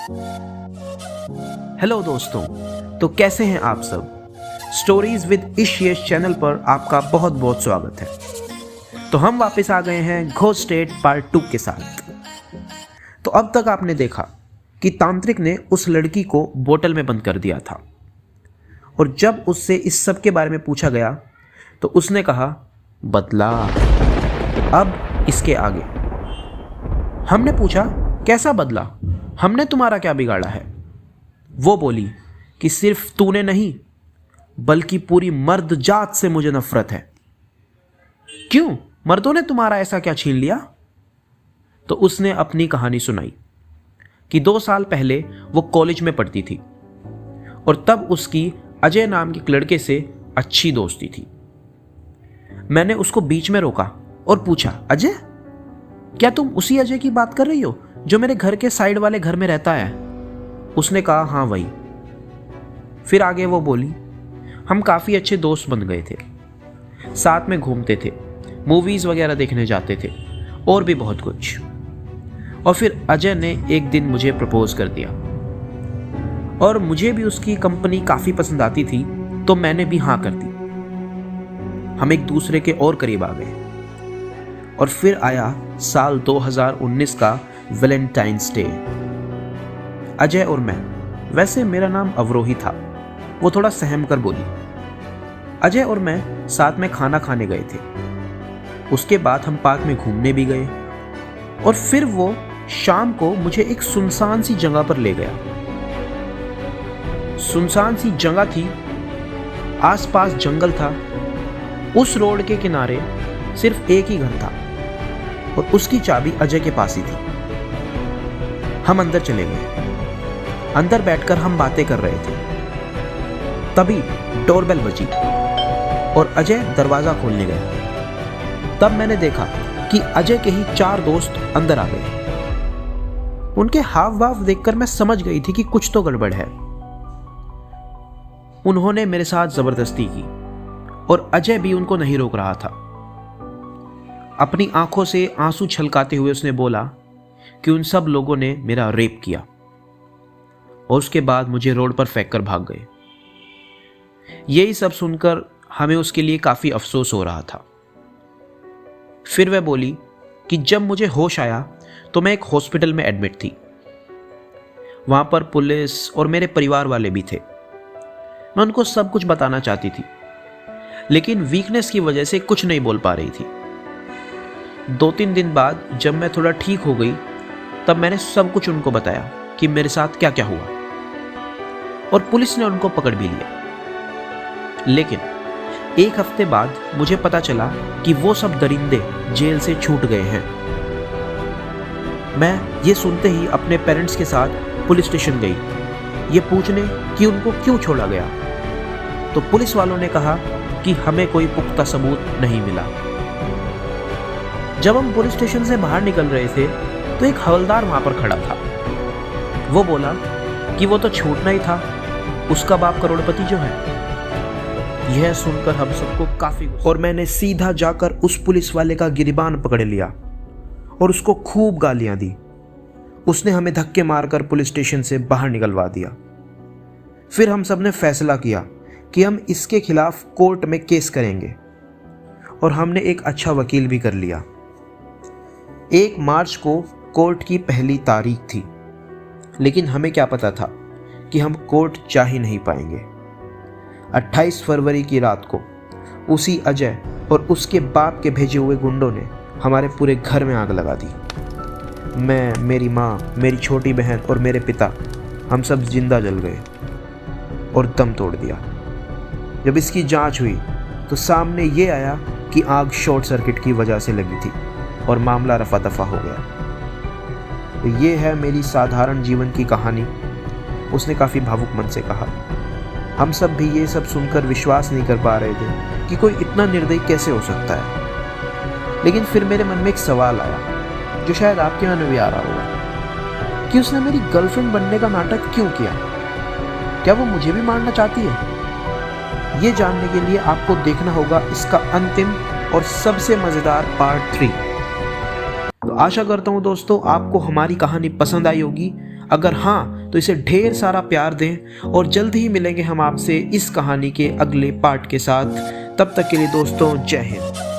Hello दोस्तों, तो कैसे हैं आप सब। स्टोरीज विद इशियस चैनल पर आपका बहुत बहुत स्वागत है। तो हम वापस आ गए हैं घोस्ट स्टेट पार्ट 2 के साथ। तो अब तक आपने देखा कि तांत्रिक ने उस लड़की को बोतल में बंद कर दिया था, और जब उससे इस सब के बारे में पूछा गया तो उसने कहा बदला। अब इसके आगे हमने पूछा कैसा बदला, हमने तुम्हारा क्या बिगाड़ा है। वो बोली कि सिर्फ तूने नहीं बल्कि पूरी मर्द जात से मुझे नफरत है। क्यों, मर्दों ने तुम्हारा ऐसा क्या छीन लिया। तो उसने अपनी कहानी सुनाई कि 2 साल पहले वो कॉलेज में पढ़ती थी और तब उसकी अजय नाम के लड़के से अच्छी दोस्ती थी। मैंने उसको बीच में रोका और पूछा, अजय, क्या तुम उसी अजय की बात कर रही हो जो मेरे घर के साइड वाले घर में रहता है। उसने कहा हाँ वही। फिर आगे वो बोली, हम काफ़ी अच्छे दोस्त बन गए थे, साथ में घूमते थे, मूवीज़ वगैरह देखने जाते थे और भी बहुत कुछ। और फिर अजय ने एक दिन मुझे प्रपोज कर दिया और मुझे भी उसकी कंपनी काफ़ी पसंद आती थी, तो मैंने भी हाँ कर दी। हम एक दूसरे के और करीब आ गए। और फिर आया साल 2019 का वैलेंटाइंस डे। अजय और मैं, वैसे मेरा नाम अवरोही था, वो थोड़ा सहम कर बोली। अजय और मैं साथ में खाना खाने गए थे। उसके बाद हम पार्क में घूमने भी गए और फिर वो शाम को मुझे एक सुनसान सी जगह पर ले गया। सुनसान सी जगह थी, आसपास जंगल था। उस रोड के किनारे सिर्फ एक ही घर था और उसकी चाबी अजय के पास ही थी। हम अंदर चले गए। अंदर बैठकर हम बातें कर रहे थे। तभी डोरबेल बजी और अजय दरवाजा खोलने गया। तब मैंने देखा कि अजय के ही 4 दोस्त अंदर आ गए। उनके हाव भाव देखकर मैं समझ गई थी कि कुछ तो गड़बड़ है। उन्होंने मेरे साथ जबरदस्ती की और अजय भी उनको नहीं रोक रहा था। अपनी आंखों से आंसू छलकाते हुए उसने बोला कि उन सब लोगों ने मेरा रेप किया और उसके बाद मुझे रोड पर फेंक कर भाग गए। यही सब सुनकर हमें उसके लिए काफी अफसोस हो रहा था। फिर वह बोली कि जब मुझे होश आया तो मैं एक हॉस्पिटल में एडमिट थी। वहां पर पुलिस और मेरे परिवार वाले भी थे। मैं उनको सब कुछ बताना चाहती थी, लेकिन वीकनेस की वजह से कुछ नहीं बोल पा रही थी। 2-3 दिन बाद जब मैं थोड़ा ठीक हो गई, तब मैंने सब कुछ उनको बताया कि मेरे साथ क्या क्या हुआ, और पुलिस ने उनको पकड़ भी लिया। लेकिन 1 हफ्ते बाद मुझे पता चला कि वो सब दरिंदे जेल से छूट गए हैं। मैं ये सुनते ही अपने पेरेंट्स के साथ पुलिस स्टेशन गई, ये पूछने कि उनको क्यों छोड़ा गया। तो पुलिस वालों ने कहा कि हमें कोई पुख्ता सबूत नहीं मिला। जब हम पुलिस स्टेशन से बाहर निकल रहे थे तो एक हवलदार वहां पर खड़ा था। वो बोला कि वो तो छूटना ही था, उसका बाप करोड़पति जो है। यह सुनकर हम सबको काफी गुस्सा, और मैंने सीधा जाकर उस पुलिस वाले का गिरिबान पकड़ लिया और उसको खूब गालियां दी। उसने हमें धक्के मारकर पुलिस स्टेशन से बाहर निकलवा दिया। फिर हम सब ने फैसला किया कि हम इसके खिलाफ कोर्ट में केस करेंगे, और हमने एक अच्छा वकील भी कर लिया। 1 मार्च को कोर्ट की पहली तारीख थी, लेकिन हमें क्या पता था कि हम कोर्ट जा ही नहीं पाएंगे। 28 फरवरी की रात को उसी अजय और उसके बाप के भेजे हुए गुंडों ने हमारे पूरे घर में आग लगा दी। मैं, मेरी माँ, मेरी छोटी बहन और मेरे पिता, हम सब जिंदा जल गए और दम तोड़ दिया। जब इसकी जांच हुई तो सामने ये आया कि आग शॉर्ट सर्किट की वजह से लगी थी और मामला रफा दफा हो गया। तो ये है मेरी साधारण जीवन की कहानी, उसने काफ़ी भावुक मन से कहा। हम सब भी ये सब सुनकर विश्वास नहीं कर पा रहे थे कि कोई इतना निर्दयी कैसे हो सकता है। लेकिन फिर मेरे मन में एक सवाल आया, जो शायद आपके मन में भी आ रहा होगा, कि उसने मेरी गर्लफ्रेंड बनने का नाटक क्यों किया। क्या वो मुझे भी मारना चाहती है? ये जानने के लिए आपको देखना होगा इसका अंतिम और सबसे मज़ेदार पार्ट 3। तो आशा करता हूँ दोस्तों आपको हमारी कहानी पसंद आई होगी। अगर हाँ तो इसे ढेर सारा प्यार दें और जल्द ही मिलेंगे हम आपसे इस कहानी के अगले पार्ट के साथ। तब तक के लिए दोस्तों जय हिंद।